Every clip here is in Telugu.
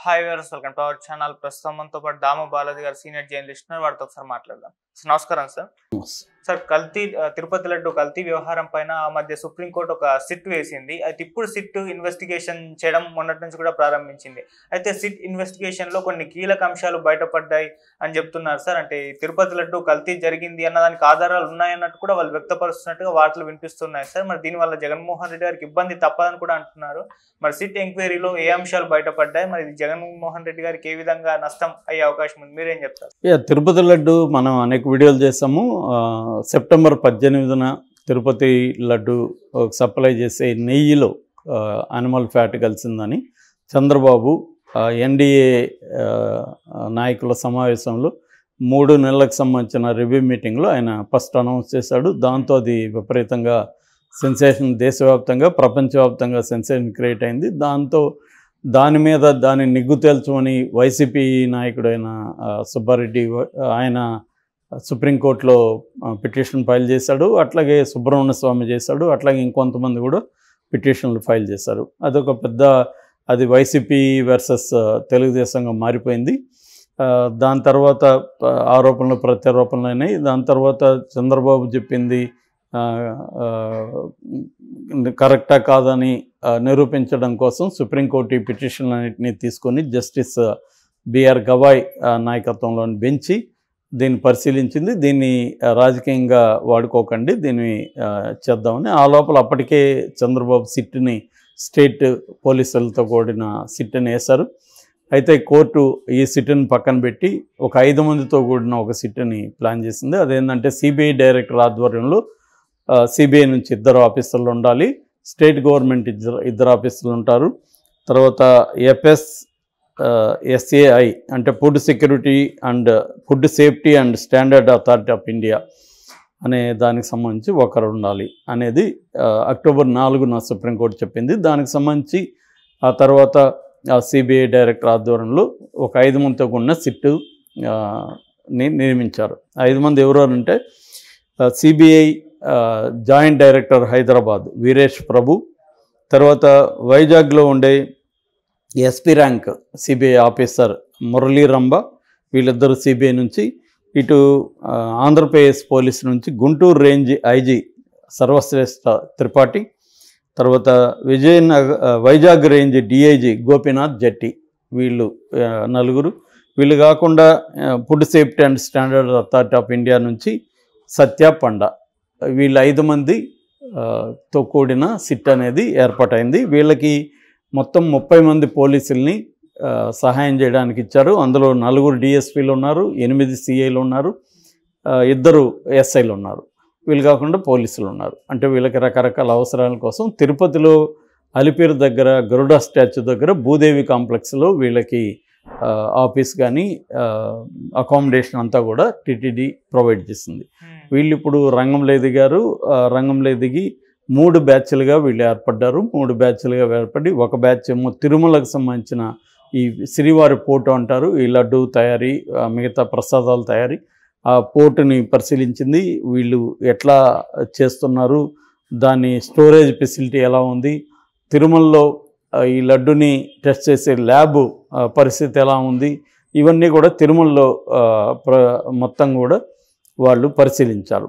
Hi viewers, welcome to our channel. ప్రస్తుతం మనతో పాటు దాము బాలాజీ గారు సీనియర్ జర్నలిస్ట్ ఉన్నారు. వారితో ఒకసారి మాట్లాడదాం. నమస్కారం సార్. సార్, తిరుపతి లడ్డు కల్తీ వ్యవహారం పైన ఆ మధ్య సుప్రీంకోర్టు ఒక సిట్ వేసింది. అయితే ఇప్పుడు సిట్ ఇన్వెస్టిగేషన్ చేయడం మొన్నటి నుంచి కూడా ప్రారంభించింది. అయితే సిట్ ఇన్వెస్టిగేషన్ లో కొన్ని కీలక అంశాలు బయటపడ్డాయి అని చెప్తున్నారు సార్. అంటే తిరుపతి లడ్డు కల్తీ జరిగింది అన్న దానికి ఆధారాలు ఉన్నాయన్నట్టు కూడా వాళ్ళు వ్యక్తపరుస్తున్నట్టుగా వార్తలు వినిపిస్తున్నాయి సార్. మరి దీనివల్ల జగన్మోహన్ రెడ్డి గారికి ఇబ్బంది తప్పదని కూడా అంటున్నారు. మరి సిట్ ఎంక్వైరీలో ఏ అంశాలు బయటపడ్డాయి, మరి జగన్మోహన్ రెడ్డి గారికి ఏ విధంగా నష్టం అయ్యే అవకాశం ఉంది, మీరేం చెప్తారు? తిరుపతి లడ్డు మనం అనేక వీడియోలు చేసాము. సెప్టెంబర్ 18న తిరుపతి లడ్డు సప్లై చేసే నెయ్యిలో యానిమల్ ఫ్యాట్ కలిసిందని చంద్రబాబు ఎన్డీఏ నాయకుల సమావేశంలో 3 నెలలకు సంబంధించిన రివ్యూ మీటింగ్లో ఆయన ఫస్ట్ అనౌన్స్ చేశాడు. దాంతో అది విపరీతంగా సెన్సేషన్, దేశవ్యాప్తంగా ప్రపంచవ్యాప్తంగా సెన్సేషన్ క్రియేట్ అయింది. దాని నిగ్గు తేల్చమని వైసీపీ నాయకుడైన సుబ్బారెడ్డి ఆయన సుప్రీంకోర్టులో పిటిషన్ ఫైల్ చేశాడు. అట్లాగే సుబ్రహ్మణ్య స్వామి చేశాడు. అట్లాగే ఇంకొంతమంది కూడా పిటిషన్లు ఫైల్ చేశారు. అది వైసీపీ వర్సెస్ తెలుగుదేశంగా మారిపోయింది. దాని తర్వాత ఆరోపణలు ప్రత్యారోపణలు అయినాయి. దాని తర్వాత చంద్రబాబు చెప్పింది కరెక్టా కాదని నిరూపించడం కోసం సుప్రీంకోర్టు ఈ పిటిషన్లన్నింటినీ తీసుకొని జస్టిస్ బిఆర్ గవాయ్ నాయకత్వంలోని బెంచి దీన్ని పరిశీలించింది. దీన్ని రాజకీయంగా వాడుకోకండి, దీన్ని చేద్దామని. ఆ లోపల అప్పటికే చంద్రబాబు సిట్ని స్టేట్ పోలీసులతో కూడిన సిట్ని వేశారు. అయితే కోర్టు ఈ సిట్ని పక్కన పెట్టి ఒక 5 మందితో కూడిన ఒక సిట్ని ప్లాన్ చేసింది. అదేంటంటే సిబిఐ డైరెక్టర్ ఆధ్వర్యంలో సిబిఐ నుంచి 2 ఆఫీసర్లు ఉండాలి, స్టేట్ గవర్నమెంట్ 2 ఆఫీసర్లు ఉంటారు. తర్వాత ఎస్ఏఐ అంటే food security and food safety and standard authority of India అనే దానికి సంబంధించి ఒకరు ఉండాలి అనేది అక్టోబర్ 4న సుప్రీంకోర్టు చెప్పింది. దానికి సంబంధించి ఆ తర్వాత సిబిఐ డైరెక్టర్ ఆధ్వర్యంలో ఒక 5 మందితో కూడిన సిట్టు నియమించారు. 5 మంది ఎవరు అంటే CBI joint director Hyderabad Veeresh Prabhu, తర్వాత వైజాగ్లో ఉండే SP rank CBI officer Murali Rambha, వీళ్ళిద్దరూ సిబిఐ నుంచి. ఇటు ఆంధ్రప్రదేశ్ పోలీసు నుంచి గుంటూరు రేంజ్ ఐజీ సర్వశ్రేష్ఠ త్రిపాఠి, తర్వాత వైజాగ్ రేంజ్ డిఐజీ గోపీనాథ్ జట్టి, వీళ్ళు 4. వీళ్ళు కాకుండా food safety and standard authority of India నుంచి సత్య పండ, వీళ్ళ 5 మందితో కూడిన సిట్ అనేది ఏర్పాటైంది. వీళ్ళకి మొత్తం 30 మంది పోలీసుల్ని సహాయం చేయడానికి ఇచ్చారు. అందులో 4 డిఎస్పీలు ఉన్నారు, 8 సిఐలు ఉన్నారు, 2 ఎస్ఐలు ఉన్నారు. వీళ్ళు కాకుండా పోలీసులు ఉన్నారు. అంటే వీళ్ళకి రకరకాల అవసరాల కోసం తిరుపతిలో అలిపిరి దగ్గర గరుడ స్టాచ్యూ దగ్గర భూదేవి కాంప్లెక్స్లో వీళ్ళకి ఆఫీస్ కానీ అకామిడేషన్ అంతా కూడా టీటీడీ ప్రొవైడ్ చేసింది. వీళ్ళు ఇప్పుడు రంగంలో దిగారు. రంగంలో దిగి 3 బ్యాచ్లుగా వీళ్ళు ఏర్పడ్డారు. 3 బ్యాచ్లుగా ఏర్పడి ఒక బ్యాచ్ ఏమో తిరుమలకు సంబంధించిన ఈ శ్రీవారి పోటు అంటారు, ఈ లడ్డు తయారీ, మిగతా ప్రసాదాల తయారీ, ఆ పోటుని పరిశీలించింది. వీళ్ళు ఎట్లా చేస్తున్నారు, దాని స్టోరేజ్ ఫెసిలిటీ ఎలా ఉంది, తిరుమలలో ఈ లడ్డుని టెస్ట్ చేసే ల్యాబ్ పరిస్థితి ఎలా ఉంది, ఇవన్నీ కూడా తిరుమలలో మొత్తం కూడా వాళ్ళు పరిశీలించారు.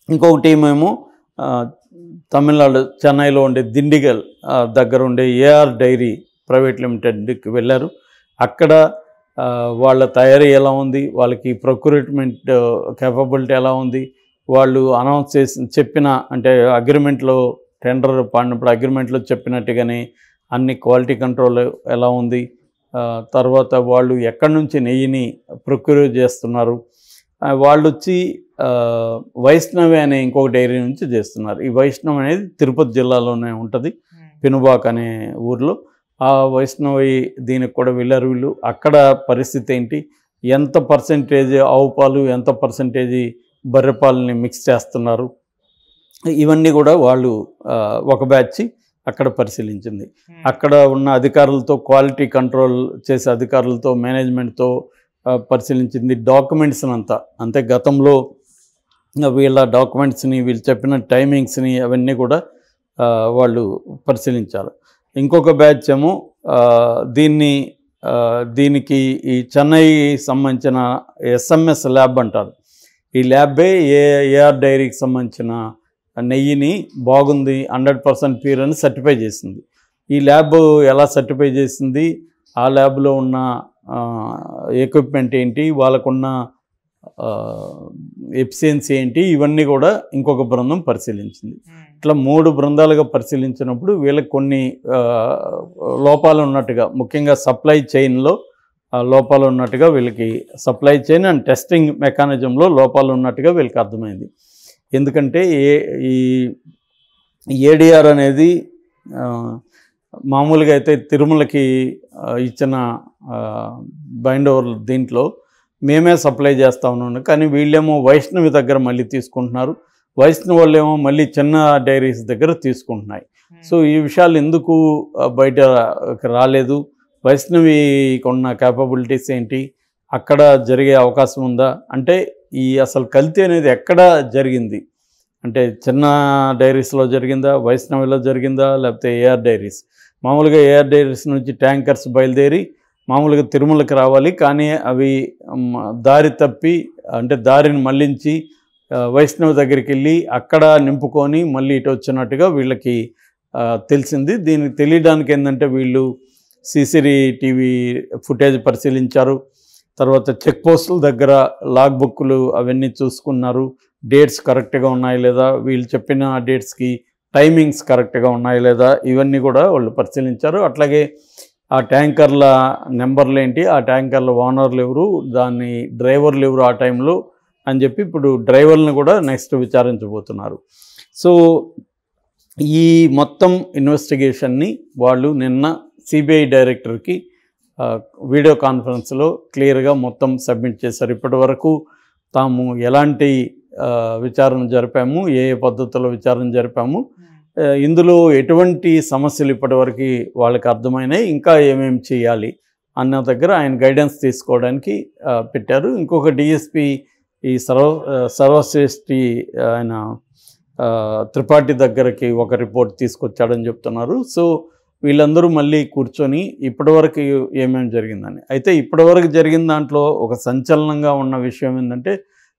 ఇంకొక టీం ఏమో తమిళనాడు చెన్నైలో ఉండే దిండిగల్ దగ్గర ఉండే ఏఆర్ డైరీ ప్రైవేట్ లిమిటెడ్కి వెళ్ళారు. అక్కడ వాళ్ళ తయారీ ఎలా ఉంది, వాళ్ళకి ప్రొక్యూర్మెంట్ కేపబిలిటీ ఎలా ఉంది, వాళ్ళు అనౌన్స్ చెప్పిన అంటే అగ్రిమెంట్లో టెండర్ పాడినప్పుడు అగ్రిమెంట్లో చెప్పినట్టుగానే అన్ని క్వాలిటీ కంట్రోల్ ఎలా ఉంది, తర్వాత వాళ్ళు ఎక్కడి నుంచి నెయ్యిని ప్రొక్యూర్ చేస్తున్నారు, వాళ్ళు వచ్చి వైష్ణవి అనే ఇంకొక డైరీ నుంచి చేస్తున్నారు. ఈ వైష్ణవి అనేది తిరుపతి జిల్లాలోనే ఉంటుంది, పినుబాక్ అనే ఊర్లో. ఆ వైష్ణవి దీనికి కూడా వెళ్ళారు వీళ్ళు. అక్కడ పరిస్థితి ఏంటి, ఎంత పర్సెంటేజ్ ఆవు పాలు, ఎంత పర్సెంటేజ్ బర్రెపాలని మిక్స్ చేస్తున్నారు, ఇవన్నీ కూడా వాళ్ళు ఒక బ్యాచ్ అక్కడ పరిశీలించింది. అక్కడ ఉన్న అధికారులతో, క్వాలిటీ కంట్రోల్ చేసే అధికారులతో, మేనేజ్మెంట్తో పరిశీలించింది. డాక్యుమెంట్స్ని అంతా అంటే గతంలో వీళ్ళ డాక్యుమెంట్స్ని, వీళ్ళు చెప్పిన టైమింగ్స్ని అవన్నీ కూడా వాళ్ళు పరిశీలించారు. ఇంకొక బ్యాచ్ ఏమో దీన్ని దీనికి ఈ చెన్నై సంబంధించిన ఎస్ఎంఎస్ ల్యాబ్ అంటారు. ఈ ల్యాబే ఏఆర్ డైరీకి సంబంధించిన నెయ్యిని బాగుంది 100% ప్యూర్ అని సర్టిఫై చేసింది. ఈ ల్యాబ్ ఎలా సర్టిఫై చేసింది, ఆ ల్యాబ్లో ఉన్న ఎక్విప్మెంట్ ఏంటి, వాళ్ళకున్న ఎఫిషియన్సీ ఏంటి, ఇవన్నీ కూడా ఇంకొక బృందం పరిశీలించింది. ఇట్లా 3 బృందాలుగా పరిశీలించినప్పుడు వీళ్ళకి కొన్ని లోపాలు ఉన్నట్టుగా, ముఖ్యంగా సప్లై చైన్లో లోపాలు ఉన్నట్టుగా వీళ్ళకి, సప్లై చైన్ అండ్ టెస్టింగ్ మెకానిజంలో లోపాలు ఉన్నట్టుగా వీళ్ళకి అర్థమైంది. ఎందుకంటే ఈ ఏడిఆర్ అనేది మామూలుగా అయితే తిరుమలకి ఇచ్చిన బైండ్ ఓవర్ దీంట్లో మేమే సప్లై చేస్తా ఉన్నాను, కానీ వీళ్ళేమో వైష్ణవి దగ్గర మళ్ళీ తీసుకుంటున్నారు, వైష్ణవి వాళ్ళేమో మళ్ళీ చిన్న డైరీస్ దగ్గర తీసుకుంటున్నాయి. సో ఈ విషయాలు ఎందుకు బయట రాలేదు, వైష్ణవికి ఉన్న క్యాపబిలిటీస్ ఏంటి, అక్కడ జరిగే అవకాశం ఉందా అంటే, ఈ అసలు కల్తీ అనేది ఎక్కడ జరిగింది అంటే చిన్న డైరీస్లో జరిగిందా, వైష్ణవిలో జరిగిందా, లేకపోతే ఏఆర్ డైరీస్. మామూలుగా ఏఆర్ డైరీస్ నుంచి ట్యాంకర్స్ బయలుదేరి మామూలుగా తిరుమలకి రావాలి, కానీ అవి దారి తప్పి అంటే దారిని మళ్లించి వైష్ణవి దగ్గరికి వెళ్ళి అక్కడ నింపుకొని మళ్ళీ ఇటు వచ్చినట్టుగా వీళ్ళకి తెలిసింది. దీనికి తెలియడానికి ఏంటంటే వీళ్ళు CCTV ఫుటేజ్ పరిశీలించారు, తర్వాత చెక్ పోస్టుల దగ్గర లాగ్ బుక్లు అవన్నీ చూసుకున్నారు, డేట్స్ కరెక్ట్గా ఉన్నాయి లేదా, వీళ్ళు చెప్పిన డేట్స్కి టైమింగ్స్ కరెక్ట్గా ఉన్నాయి లేదా, ఇవన్నీ కూడా వాళ్ళు పరిశీలించారు. అట్లాగే ఆ ట్యాంకర్ల నెంబర్లు ఏంటి, ఆ ట్యాంకర్ల ఓనర్లు ఎవరు, దాని డ్రైవర్లు ఎవరు ఆ టైంలో అని చెప్పి ఇప్పుడు డ్రైవర్లను కూడా నెక్స్ట్ విచారించబోతున్నారు. సో ఈ మొత్తం ఇన్వెస్టిగేషన్ని వాళ్ళు నిన్న సిబిఐ డైరెక్టర్కి వీడియో కాన్ఫరెన్స్లో క్లియర్గా మొత్తం సబ్మిట్ చేశారు. ఇప్పటి వరకు తాము ఎలాంటి విచారణ జరిపాము, ఏ పద్ధతిలో విచారణ జరిపాము, ఇందులో ఎటువంటి సమస్యలు ఇప్పటివరకు వాళ్ళకి అర్థమైనాయి, ఇంకా ఏమేమి చేయాలి అన్న దగ్గర ఆయన గైడెన్స్ తీసుకోవడానికి పెట్టారు. ఇంకొక డిఎస్పి ఈ సర్వశ్రేష్ఠి ఆయన త్రిపాఠి దగ్గరికి ఒక రిపోర్ట్ తీసుకొచ్చాడని చెప్తున్నారు. సో వీళ్ళందరూ మళ్ళీ కూర్చొని ఇప్పటివరకు ఏమేమి జరిగిందని. అయితే ఇప్పటివరకు జరిగిన దాంట్లో ఒక సంచలనంగా ఉన్న విషయం ఏంటంటే,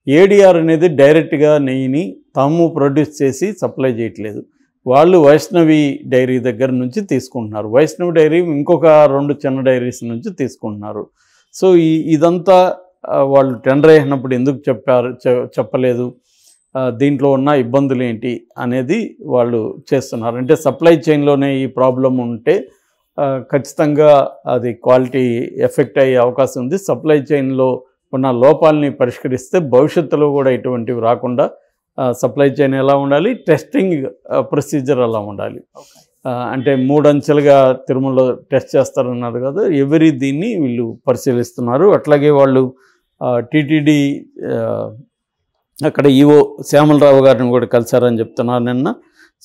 ఏడిఆర్ అనేది డైరెక్ట్గా నెయ్యిని తాము ప్రొడ్యూస్ చేసి సప్లై చేయట్లేదు, వాళ్ళు వైష్ణవి డైరీ దగ్గర నుంచి తీసుకుంటున్నారు, వైష్ణవి డైరీ ఇంకొక 2 చిన్న డైరీస్ నుంచి తీసుకుంటున్నారు. సో ఇదంతా వాళ్ళు టెండర్ వేసినప్పుడు ఎందుకు చెప్పలేదు, దీంట్లో ఉన్న ఇబ్బందులు ఏంటి అనేది వాళ్ళు చేస్తున్నారు. అంటే సప్లై చైన్లోనే ఈ ప్రాబ్లం ఉంటే ఖచ్చితంగా అది క్వాలిటీ ఎఫెక్ట్ అయ్యే అవకాశం ఉంది. సప్లై చైన్లో ఉన్న లోపాలని పరిష్కరిస్తే భవిష్యత్తులో కూడా ఇటువంటివి రాకుండా సప్లై చైన్ ఎలా ఉండాలి, టెస్టింగ్ ప్రొసీజర్ ఎలా ఉండాలి, అంటే 3 అంచెలుగా తిరుమలలో టెస్ట్ చేస్తారన్నారు కదా, ఎవరి దీన్ని వీళ్ళు పరిశీలిస్తున్నారు. అట్లాగే వాళ్ళు టీటీడీ అక్కడ ఈవో శ్యామలరావు గారిని కూడా కలిశారని చెప్తున్నారు నిన్న.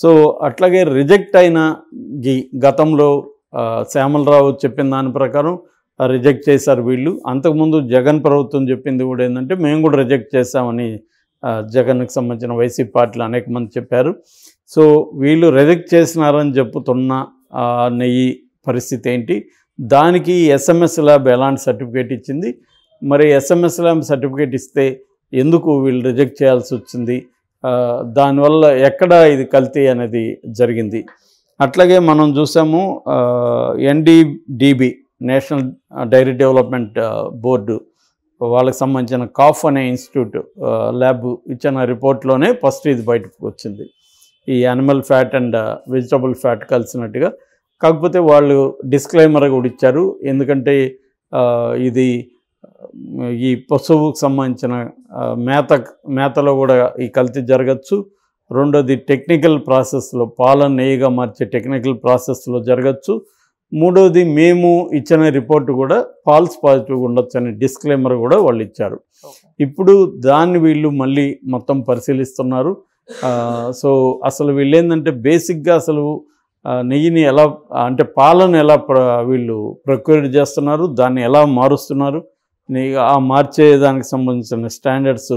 సో అట్లాగే రిజెక్ట్ అయిన గతంలో శ్యామలరావు చెప్పిన దాని ప్రకారం రిజెక్ట్ చేశారు వీళ్ళు. అంతకుముందు జగన్ ప్రభుత్వం చెప్పింది కూడా ఏంటంటే, మేము కూడా రిజెక్ట్ చేశామని జగన్కి సంబంధించిన వైసీపీ పార్టీలు అనేక మంది చెప్పారు. సో వీళ్ళు రిజెక్ట్ చేసినారని చెప్పుతున్న నెయ్యి పరిస్థితి ఏంటి, దానికి ఎస్ఎంఎస్ ల్యాబ్ ఎలాంటి సర్టిఫికేట్ ఇచ్చింది, మరి ఎస్ఎంఎస్ ల్యాబ్ సర్టిఫికేట్ ఇస్తే ఎందుకు వీళ్ళు రిజెక్ట్ చేయాల్సి వచ్చింది, దానివల్ల ఎక్కడ ఇది కల్తీ అనేది జరిగింది. అట్లాగే మనం చూసాము NDDB national dairy development board వాళ్ళకి సంబంధించిన కాఫ్ అనే ఇన్స్టిట్యూట్ ల్యాబ్ ఇచ్చిన రిపోర్ట్లోనే ఫస్ట్ ఇది బయటకు వచ్చింది, ఈ animal fat and vegetable fat కలిసినట్టుగా. కాకపోతే వాళ్ళు డిస్క్లైమర్ కూడా ఇచ్చారు, ఎందుకంటే ఇది ఈ పశువుకు సంబంధించిన మేతలో కూడా ఈ కల్తీ జరగచ్చు, రెండోది టెక్నికల్ ప్రాసెస్లో పాలను నెయ్యిగా మార్చే టెక్నికల్ ప్రాసెస్లో జరగచ్చు, మూడోది మేము ఇచ్చిన రిపోర్టు కూడా ఫాల్స్ పాజిటివ్ ఉండొచ్చు అనే డిస్క్లైమర్ కూడా వాళ్ళు ఇచ్చారు. ఇప్పుడు దాన్ని వీళ్ళు మళ్ళీ మొత్తం పరిశీలిస్తున్నారు. సో అసలు వీళ్ళు ఏంటంటే బేసిక్గా అసలు నెయ్యిని ఎలా అంటే పాలను ఎలా వీళ్ళు ప్రొక్యూర్ చేస్తున్నారు, దాన్ని ఎలా మారుస్తున్నారు, ఆ మార్చే దానికి సంబంధించిన స్టాండర్డ్స్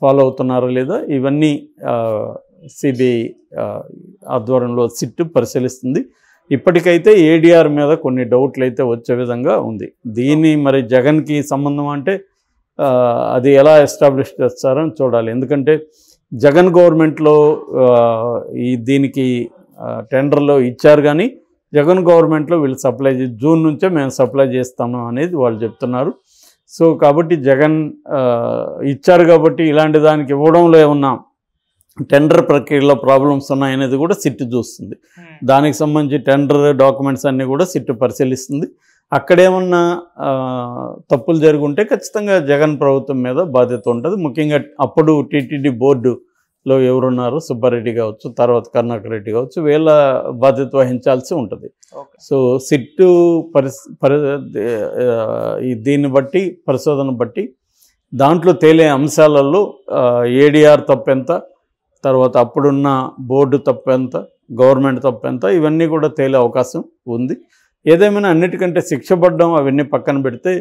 ఫాలో అవుతున్నారా లేదా, ఇవన్నీ సిబిఐ ఆధ్వర్యంలో సిట్ పరిశీలిస్తుంది. ఇప్పటికైతే ఏడీఆర్ మీద కొన్ని డౌట్లు అయితే వచ్చే విధంగా ఉంది. దీన్ని మరి జగన్కి సంబంధం అంటే అది ఎలా ఎస్టాబ్లిష్ చేస్తారని చూడాలి. ఎందుకంటే జగన్ గవర్నమెంట్లో దీనికి టెండర్లో ఇచ్చారు, కానీ జగన్ గవర్నమెంట్లో వీళ్ళు సప్లై జూన్ నుంచే మేము సప్లై చేస్తాము అనేది వాళ్ళు చెప్తున్నారు. సో కాబట్టి జగన్ ఇచ్చారు కాబట్టి ఇలాంటి దానికి ఇవ్వడంలో ఏమన్నా టెండర్ ప్రక్రియలో ప్రాబ్లమ్స్ ఉన్నాయనేది కూడా సిట్ చూస్తుంది. దానికి సంబంధించి టెండర్ డాక్యుమెంట్స్ అన్నీ కూడా సిట్ పరిశీలిస్తుంది. అక్కడేమన్నా తప్పులు జరుగుంటే ఖచ్చితంగా జగన్ ప్రభుత్వం మీద బాధ్యత ఉంటుంది. ముఖ్యంగా అప్పుడు టీటీడీ బోర్డులో ఎవరున్నారు, సుబ్బారెడ్డి కావచ్చు, తర్వాత కరుణాకర్ రెడ్డి కావచ్చు, వీళ్ళ బాధ్యత వహించాల్సి ఉంటుంది. సో సిట్ దీన్ని బట్టి పరిశోధన బట్టి దాంట్లో తేలే అంశాలలో ఏడీఆర్ తప్పెంత, తర్వాత అప్పుడున్న బోర్డు తప్పెంత, గవర్నమెంట్ తప్పెంత, ఇవన్నీ కూడా తేలే అవకాశం ఉంది. ఏదేమైనా అన్నిటికంటే శిక్ష పడడం అవన్నీ పక్కన పెడితే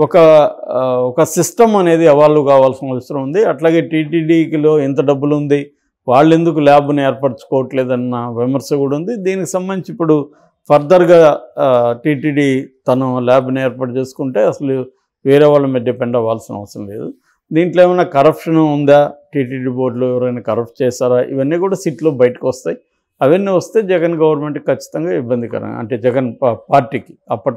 ఒక సిస్టమ్ అనేది ఎవాల్వ్ కావాల్సిన అవసరం ఉంది. అట్లాగే టీటీడీలో ఎంత డబ్బులు ఉంది, వాళ్ళు ఎందుకు ల్యాబ్ని ఏర్పరచుకోవట్లేదన్న విమర్శ కూడా ఉంది. దీనికి సంబంధించి ఇప్పుడు ఫర్దర్గా టీటీడీ తను ల్యాబ్ని ఏర్పాటు చేసుకుంటే అసలు వేరే వాళ్ళ మీద డిపెండ్ అవ్వాల్సిన అవసరం లేదు. దీంట్లో ఏమైనా కరప్షన్ ఉందా, టీటీడీ బోర్డులో ఎవరైనా కరప్ట్ చేశారా, ఇవన్నీ కూడా సిట్లో బయటకు వస్తాయి. అవన్నీ వస్తే జగన్ గవర్నమెంట్కి ఖచ్చితంగా ఇబ్బందికరం, అంటే జగన్ పార్టీకి అప్పట్లో